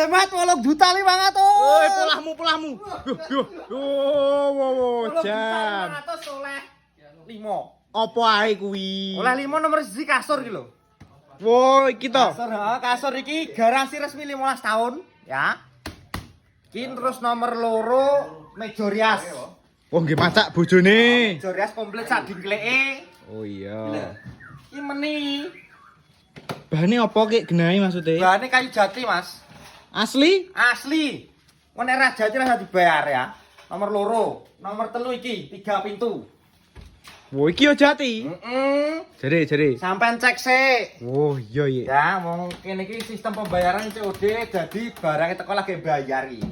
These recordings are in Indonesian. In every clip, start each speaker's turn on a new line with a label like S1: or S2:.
S1: Mat 8.500.000.
S2: Woi, polahmu. Jan.
S1: 8.500.000 oleh 5.
S2: Apa ae kuwi?
S1: Oleh 5 nomor 1 kasur iki lho.
S2: Wo, iki to.
S1: Kasur iki garansi resmi 15 tahun ya. Iki terus nomor 2 meja rias.
S2: Oh, nggih macak bojone.
S1: Meja rias komplit sak dingkleke.
S2: Oh iya.
S1: Iki meni.
S2: Bahane apa kek genahe maksudnya?
S1: Bahane kayu jati, Mas.
S2: Asli?
S1: Asli. Wong nek ra jati ra dibayar ya. Nomor 2, nomor 3 iki 3 pintu.
S2: Wo, iki yo jati. Jere.
S1: Sampean cek sik.
S2: Oh, iya.
S1: Ya, mungkin iki sistem pembayaran COD jadi barangnya teko lagi bayar iki.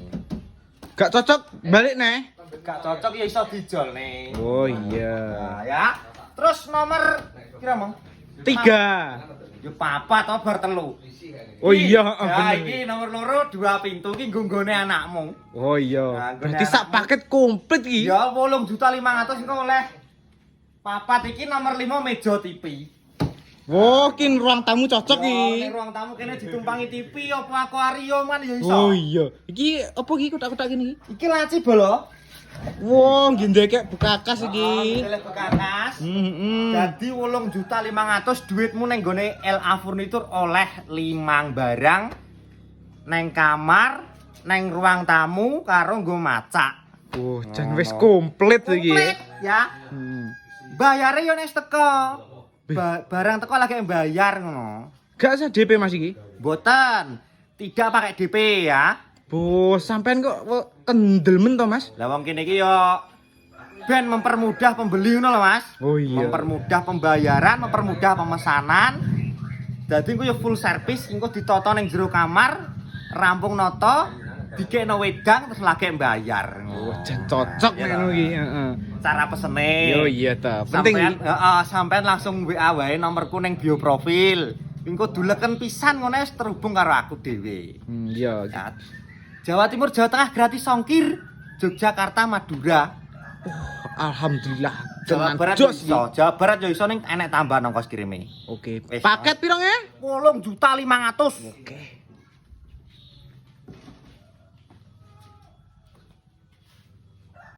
S2: Gak cocok balik neh.
S1: Gak cocok ya iso dijol nih.
S2: Oh iya.
S1: Nah, ya. Terus nomor kira mong
S2: 3.
S1: yo papat to bar 3.
S2: Oh iya,
S1: Ya
S2: bener.
S1: iki nomor 2 2 pintu iki nggone anakmu.
S2: Oh iya.
S1: Nah,
S2: Berarti sak paket komplit iki.
S1: Ya 8.500.000 engko oleh papat iki nomor 5 meja TV.
S2: Wo, kin ruang tamu cocok
S1: Ning
S2: iki.
S1: ruang tamu kene ditumpangi TV apa akuarium kan ya iso.
S2: Oh iya. Iki apa iki kotak-kotak gini?
S1: Iki laci bolo.
S2: Wo, nggih ndekek bekakas iki.
S1: Telek bekas.
S2: Heeh.
S1: Jadi 8.500.000 duitmu neng gone LA Furniture oleh 5 barang neng kamar, neng ruang tamu karo nggo macak.
S2: Oh, jan wis komplit iki.
S1: Komplit ya. Bayare yo nek teko. Barang teko lagi bayar ngono.
S2: Gak usah DP Mas iki.
S1: Mboten. Tidak pakai DP ya.
S2: Bos, sampean kok kendelmen to, Mas?
S1: Lah wong kene iki yo ben mempermudah pembeli ngono lho Mas.
S2: Oh iya.
S1: Mempermudah pembayaran, mempermudah pemesanan. Dadi engko yo full service, engko ditata ning jero kamar, rampung noto, dikekno wedang terus lagi bayar.
S2: Oh, jan cocok nek ngono iki, heeh.
S1: Cara pesene.
S2: Yo iya ta, penting
S1: Sampean
S2: iki.
S1: heeh, sampean langsung WA wae nomorku ning bio profil. Engko duleken pisan ngono wis terhubung karo aku dhewe.
S2: Iya.
S1: Ya. Jawa Timur, Jawa Tengah gratis ongkir. Yogyakarta, Madura.
S2: Alhamdulillah.
S1: Jawa
S2: Tenan
S1: Barat
S2: jos
S1: iso. Jawa Barat yo iso ning enek tambahan ongkos kirime.
S2: Oke.
S1: Wis,
S2: Paket piro nge?
S1: 8.500.000.
S2: Oke.